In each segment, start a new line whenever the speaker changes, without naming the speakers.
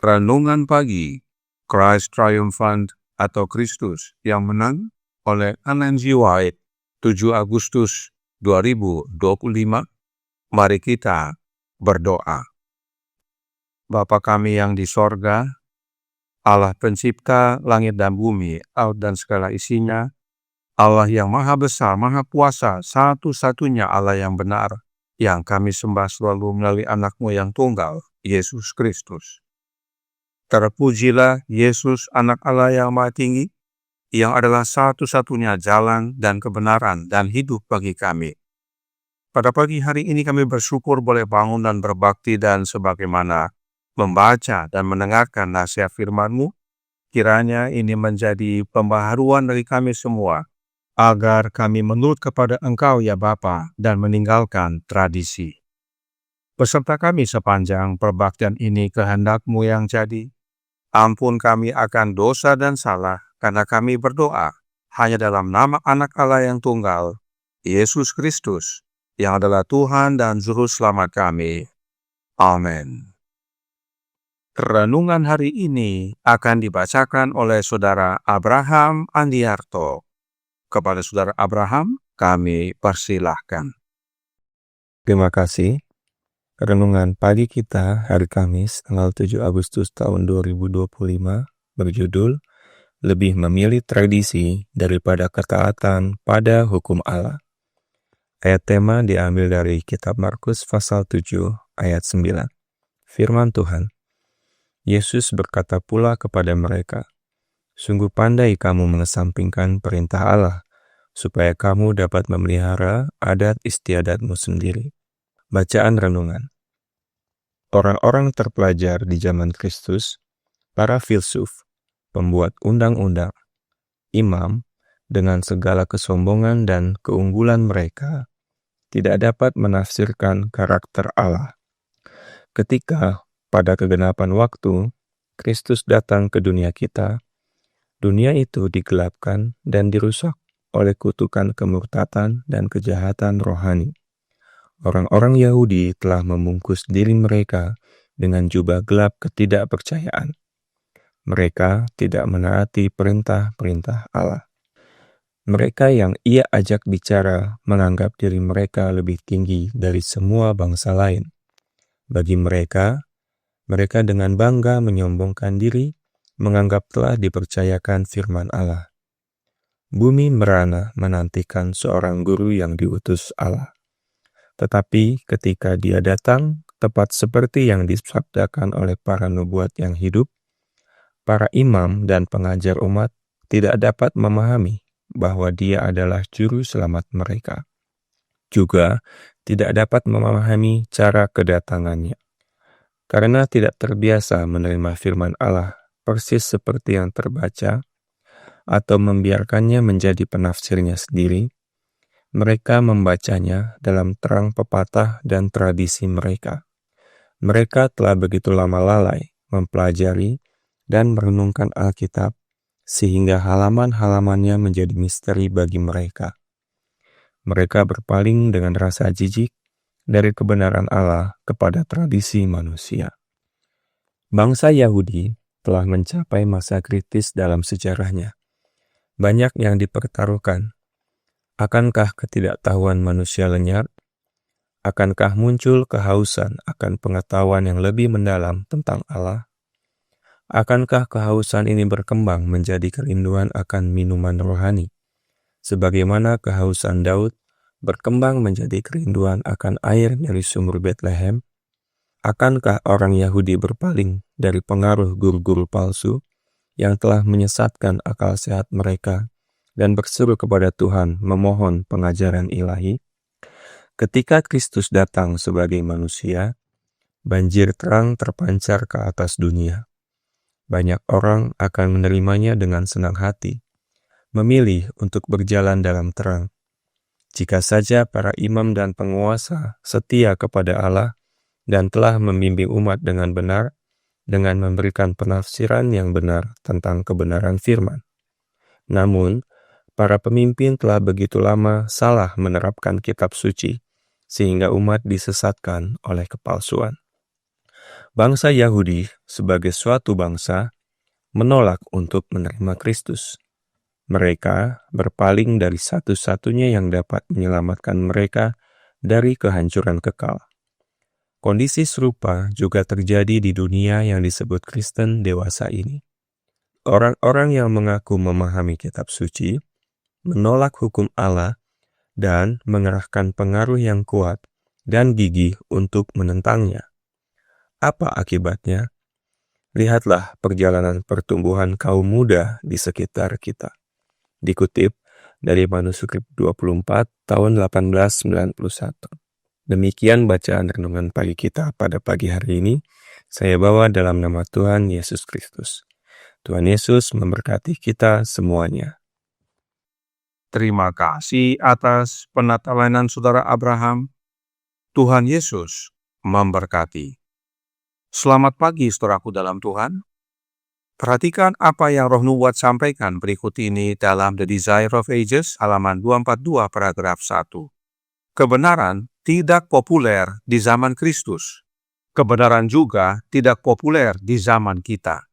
Renungan pagi, Christ Triumphant atau Kristus yang menang oleh Ellen G. White, 7 Agustus 2025. Mari kita berdoa. Bapa kami yang di sorga, Allah pencipta langit dan bumi, laut dan segala isinya, Allah yang maha besar, maha kuasa, satu-satunya Allah yang benar, yang kami sembah selalu melalui anak-Mu yang tunggal, Yesus Kristus. Terpujilah Yesus, anak Allah yang maha tinggi, yang adalah satu-satunya jalan dan kebenaran dan hidup bagi kami. Pada pagi hari ini kami bersyukur boleh bangun dan berbakti, dan sebagaimana membaca dan mendengarkan nasihat firman-Mu, kiranya ini menjadi pembaharuan dari kami semua, agar kami menurut kepada Engkau ya Bapa dan meninggalkan tradisi. Beserta kami sepanjang perbaktian ini kehendak-Mu yang jadi. Ampun kami akan dosa dan salah, karena kami berdoa hanya dalam nama anak Allah yang tunggal, Yesus Kristus, yang adalah Tuhan dan Juru Selamat kami. Amin. Renungan hari ini akan dibacakan oleh Saudara Abraham Andiarto. Kepada Saudara Abraham, kami persilahkan.
Terima kasih. Renungan pagi kita hari Kamis, tanggal 7 Agustus tahun 2025, berjudul Lebih Memilih Tradisi Daripada Ketaatan pada Hukum Allah. Ayat tema diambil dari kitab Markus pasal 7 ayat 9. Firman Tuhan, Yesus berkata pula kepada mereka, "Sungguh pandai kamu mengesampingkan perintah Allah, supaya kamu dapat memelihara adat istiadatmu sendiri." Bacaan renungan. Orang-orang terpelajar di zaman Kristus, para filsuf, pembuat undang-undang, imam, dengan segala kesombongan dan keunggulan mereka, tidak dapat menafsirkan karakter Allah. Ketika pada kegenapan waktu, Kristus datang ke dunia kita, dunia itu digelapkan dan dirusak oleh kutukan kemurtatan dan kejahatan rohani. Orang-orang Yahudi telah membungkus diri mereka dengan jubah gelap ketidakpercayaan. Mereka tidak menaati perintah-perintah Allah. Mereka yang Ia ajak bicara menganggap diri mereka lebih tinggi dari semua bangsa lain. Bagi mereka, mereka dengan bangga menyombongkan diri, menganggap telah dipercayakan firman Allah. Bumi merana menantikan seorang guru yang diutus Allah. Tetapi ketika Dia datang, tepat seperti yang disabdakan oleh para nubuat yang hidup, para imam dan pengajar umat tidak dapat memahami bahwa Dia adalah juru selamat mereka. Juga tidak dapat memahami cara kedatangannya, karena tidak terbiasa menerima firman Allah persis seperti yang terbaca, atau membiarkannya menjadi penafsirnya sendiri. Mereka membacanya dalam terang pepatah dan tradisi mereka. Mereka telah begitu lama lalai mempelajari dan merenungkan Alkitab, sehingga halaman-halamannya menjadi misteri bagi mereka. Mereka berpaling dengan rasa jijik dari kebenaran Allah kepada tradisi manusia. Bangsa Yahudi telah mencapai masa kritis dalam sejarahnya. Banyak yang dipertaruhkan. Akankah ketidaktahuan manusia lenyap? Akankah muncul kehausan akan pengetahuan yang lebih mendalam tentang Allah? Akankah kehausan ini berkembang menjadi kerinduan akan minuman rohani, sebagaimana kehausan Daud berkembang menjadi kerinduan akan air dari sumur Betlehem? Akankah orang Yahudi berpaling dari pengaruh guru-guru palsu yang telah menyesatkan akal sehat mereka dan berseru kepada Tuhan memohon pengajaran ilahi? Ketika Kristus datang sebagai manusia, banjir terang terpancar ke atas dunia. Banyak orang akan menerimanya dengan senang hati, memilih untuk berjalan dalam terang. Jika saja para imam dan penguasa setia kepada Allah dan telah membimbing umat dengan benar, dengan memberikan penafsiran yang benar tentang kebenaran firman. Namun, para pemimpin telah begitu lama salah menerapkan kitab suci, sehingga umat disesatkan oleh kepalsuan. Bangsa Yahudi sebagai suatu bangsa menolak untuk menerima Kristus. Mereka berpaling dari satu-satunya yang dapat menyelamatkan mereka dari kehancuran kekal. Kondisi serupa juga terjadi di dunia yang disebut Kristen dewasa ini. Orang-orang yang mengaku memahami kitab suci menolak hukum Allah dan mengerahkan pengaruh yang kuat dan gigih untuk menentangnya. Apa akibatnya? Lihatlah perjalanan pertumbuhan kaum muda di sekitar kita. Dikutip dari manuskrip 24 tahun 1891. Demikian bacaan renungan pagi kita pada pagi hari ini. Saya bawa dalam nama Tuhan Yesus Kristus. Tuhan Yesus memberkati kita semuanya.
Terima kasih atas penatelanan Saudara Abraham. Tuhan Yesus memberkati. Selamat pagi saudaraku dalam Tuhan. Perhatikan apa yang Roh Nubuat sampaikan berikut ini dalam The Desire of Ages halaman 242 paragraf 1. Kebenaran tidak populer di zaman Kristus. Kebenaran juga tidak populer di zaman kita.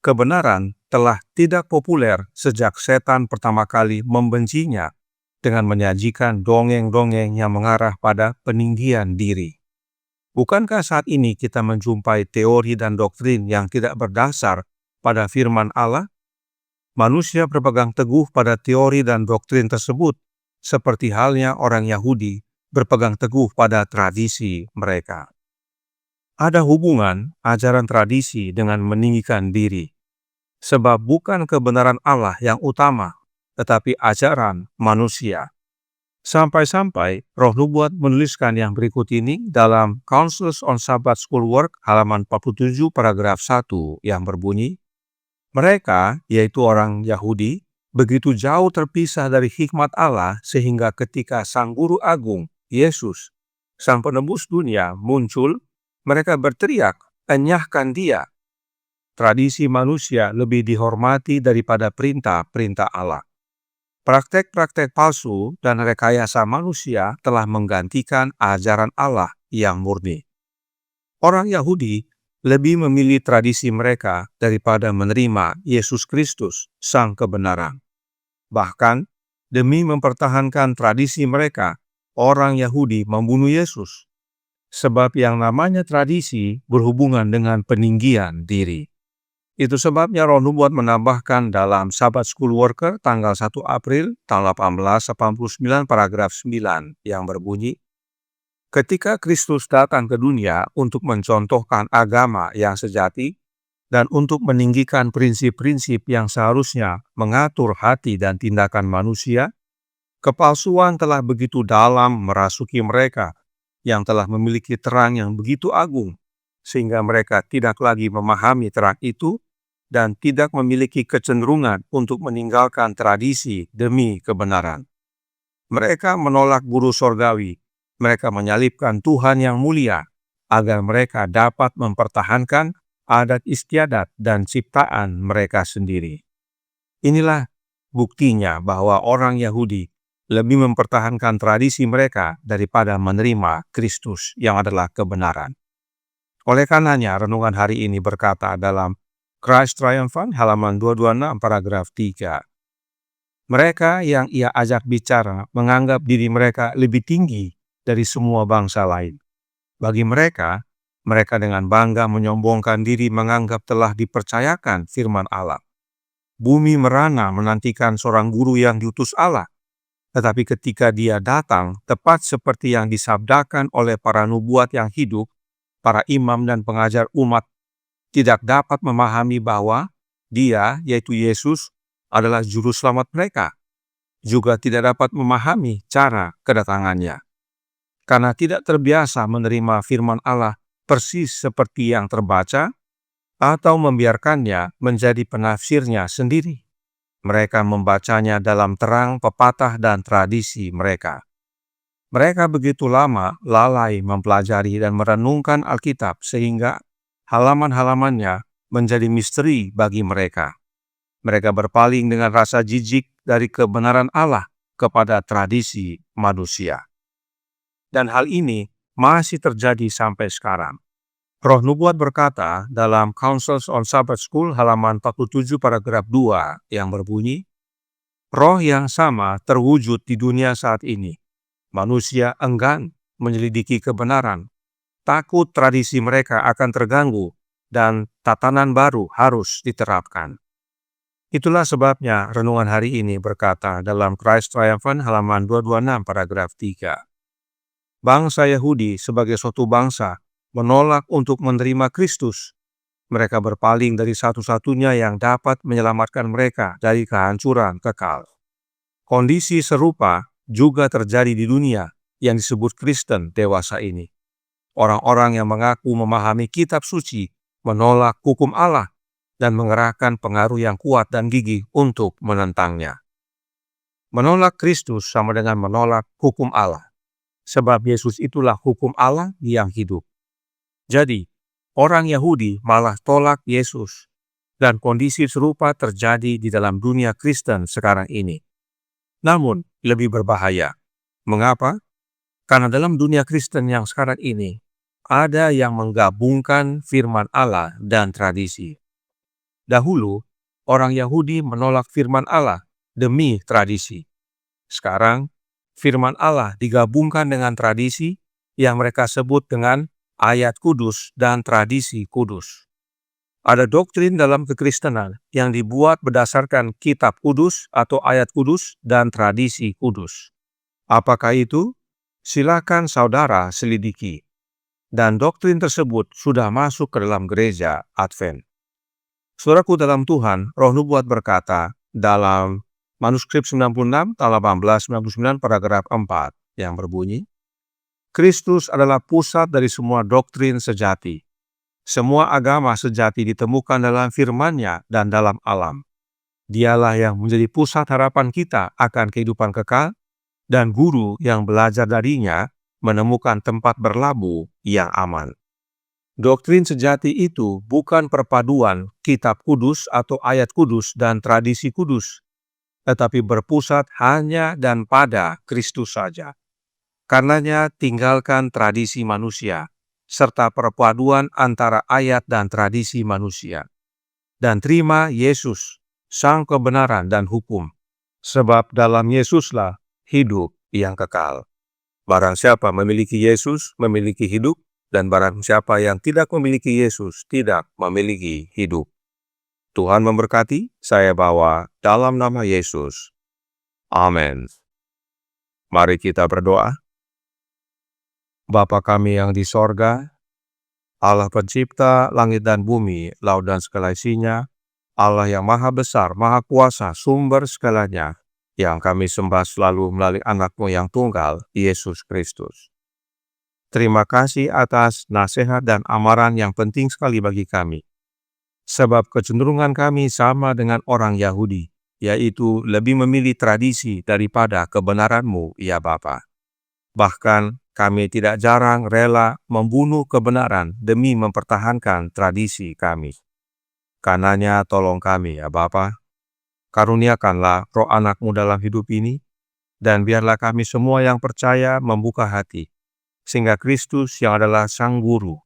Kebenaran telah tidak populer sejak setan pertama kali membencinya dengan menyajikan dongeng-dongeng yang mengarah pada peninggian diri. Bukankah saat ini kita menjumpai teori dan doktrin yang tidak berdasar pada firman Allah? Manusia berpegang teguh pada teori dan doktrin tersebut, seperti halnya orang Yahudi berpegang teguh pada tradisi mereka. Ada hubungan ajaran tradisi dengan meninggikan diri, sebab bukan kebenaran Allah yang utama, tetapi ajaran manusia. Sampai-sampai Roh Nubuat menuliskan yang berikut ini dalam Counsels on Sabbath Schoolwork halaman 47 paragraf 1 yang berbunyi, mereka, yaitu orang Yahudi, begitu jauh terpisah dari hikmat Allah sehingga ketika Sang Guru Agung, Yesus, Sang Penebus dunia muncul, mereka berteriak, "Enyahkan Dia." Tradisi manusia lebih dihormati daripada perintah-perintah Allah. Praktek-praktek palsu dan rekayasa manusia telah menggantikan ajaran Allah yang murni. Orang Yahudi lebih memilih tradisi mereka daripada menerima Yesus Kristus, Sang Kebenaran. Bahkan, demi mempertahankan tradisi mereka, orang Yahudi membunuh Yesus. Sebab yang namanya tradisi berhubungan dengan peninggian diri. Itu sebabnya Roh Nubuat menambahkan dalam Sabbath School Worker tanggal 1 April tahun 1889 paragraf 9 yang berbunyi, ketika Kristus datang ke dunia untuk mencontohkan agama yang sejati dan untuk meninggikan prinsip-prinsip yang seharusnya mengatur hati dan tindakan manusia, kepalsuan telah begitu dalam merasuki mereka yang telah memiliki terang yang begitu agung, sehingga mereka tidak lagi memahami terang itu dan tidak memiliki kecenderungan untuk meninggalkan tradisi demi kebenaran. Mereka menolak guru sorgawi, mereka menyalibkan Tuhan yang mulia, agar mereka dapat mempertahankan adat istiadat dan ciptaan mereka sendiri. Inilah buktinya bahwa orang Yahudi lebih mempertahankan tradisi mereka daripada menerima Kristus yang adalah kebenaran. Oleh karenanya, renungan hari ini berkata dalam Christ Triumphant halaman 226 paragraf 3. Mereka yang ia ajak bicara menganggap diri mereka lebih tinggi dari semua bangsa lain. Bagi mereka, mereka dengan bangga menyombongkan diri menganggap telah dipercayakan firman Allah. Bumi merana menantikan seorang guru yang diutus Allah. Tetapi ketika dia datang, tepat seperti yang disabdakan oleh para nubuat yang hidup, para imam dan pengajar umat tidak dapat memahami bahwa Dia, yaitu Yesus, adalah juru selamat mereka. Juga tidak dapat memahami cara kedatangannya. Karena tidak terbiasa menerima firman Allah persis seperti yang terbaca, atau membiarkannya menjadi penafsirnya sendiri. Mereka membacanya dalam terang pepatah dan tradisi mereka. Mereka begitu lama lalai mempelajari dan merenungkan Alkitab sehingga halaman-halamannya menjadi misteri bagi mereka. Mereka berpaling dengan rasa jijik dari kebenaran Allah kepada tradisi manusia. Dan hal ini masih terjadi sampai sekarang. Roh Nubuat berkata dalam Councils on Sabbath School halaman 47 paragraf 2 yang berbunyi, roh yang sama terwujud di dunia saat ini. Manusia enggan menyelidiki kebenaran, takut tradisi mereka akan terganggu, dan tatanan baru harus diterapkan. Itulah sebabnya renungan hari ini berkata dalam Christ Triumphant halaman 226 paragraf 3. Bangsa Yahudi sebagai suatu bangsa menolak untuk menerima Kristus. Mereka berpaling dari satu-satunya yang dapat menyelamatkan mereka dari kehancuran kekal. Kondisi serupa juga terjadi di dunia yang disebut Kristen dewasa ini. Orang-orang yang mengaku memahami kitab suci menolak hukum Allah dan mengerahkan pengaruh yang kuat dan gigih untuk menentangnya. Menolak Kristus sama dengan menolak hukum Allah, sebab Yesus itulah hukum Allah yang hidup. Jadi, orang Yahudi malah tolak Yesus, dan kondisi serupa terjadi di dalam dunia Kristen sekarang ini. Namun, lebih berbahaya. Mengapa? Karena dalam dunia Kristen yang sekarang ini, ada yang menggabungkan firman Allah dan tradisi. Dahulu, orang Yahudi menolak firman Allah demi tradisi. Sekarang, firman Allah digabungkan dengan tradisi yang mereka sebut dengan ayat kudus dan tradisi kudus. Ada doktrin dalam kekristenan yang dibuat berdasarkan kitab kudus atau ayat kudus dan tradisi kudus. Apakah itu? Silakan saudara selidiki. Dan doktrin tersebut sudah masuk ke dalam gereja Advent. Saudaraku dalam Tuhan, Roh Nubuat berkata dalam manuskrip 96 tahun 1899 paragraf 4 yang berbunyi, Kristus adalah pusat dari semua doktrin sejati. Semua agama sejati ditemukan dalam firman-Nya dan dalam alam. Dialah yang menjadi pusat harapan kita akan kehidupan kekal, dan guru yang belajar darinya menemukan tempat berlabuh yang aman. Doktrin sejati itu bukan perpaduan kitab kudus atau ayat kudus dan tradisi kudus, tetapi berpusat hanya dan pada Kristus saja. Karenanya tinggalkan tradisi manusia, serta perpaduan antara ayat dan tradisi manusia. Dan terima Yesus, Sang kebenaran dan hukum, sebab dalam Yesuslah hidup yang kekal. Barang siapa memiliki Yesus, memiliki hidup, dan barang siapa yang tidak memiliki Yesus, tidak memiliki hidup. Tuhan memberkati, saya bawa dalam nama Yesus. Amin. Mari kita berdoa. Bapa kami yang di sorga, Allah pencipta langit dan bumi, laut dan segala isinya, Allah yang maha besar, maha kuasa, sumber segalanya, yang kami sembah selalu melalui anak-Mu yang tunggal, Yesus Kristus. Terima kasih atas nasihat dan amaran yang penting sekali bagi kami. Sebab kecenderungan kami sama dengan orang Yahudi, yaitu lebih memilih tradisi daripada kebenaran-Mu, ya Bapa. Bahkan kami tidak jarang rela membunuh kebenaran demi mempertahankan tradisi kami. Karenanya tolong kami, ya Bapa. Karuniakanlah roh anak-Mu dalam hidup ini, dan biarlah kami semua yang percaya membuka hati, sehingga Kristus yang adalah Sang Guru,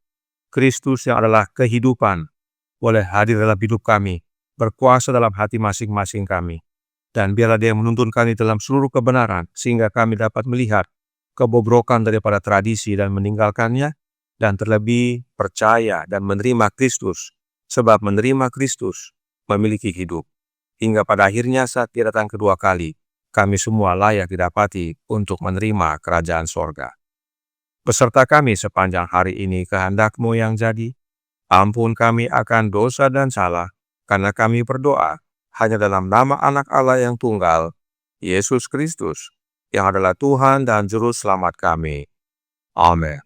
Kristus yang adalah kehidupan, boleh hadir dalam hidup kami, berkuasa dalam hati masing-masing kami. Dan biarlah Dia menuntun kami dalam seluruh kebenaran, sehingga kami dapat melihat kebobrokan daripada tradisi dan meninggalkannya, dan terlebih percaya dan menerima Kristus, sebab menerima Kristus memiliki hidup. Hingga pada akhirnya saat Dia datang kedua kali, kami semua layak didapati untuk menerima kerajaan sorga. Beserta kami sepanjang hari ini kehendak-Mu yang jadi. Ampun kami akan dosa dan salah, karena kami berdoa hanya dalam nama Anak Allah yang tunggal, Yesus Kristus, yang adalah Tuhan dan Juru Selamat kami. Amin.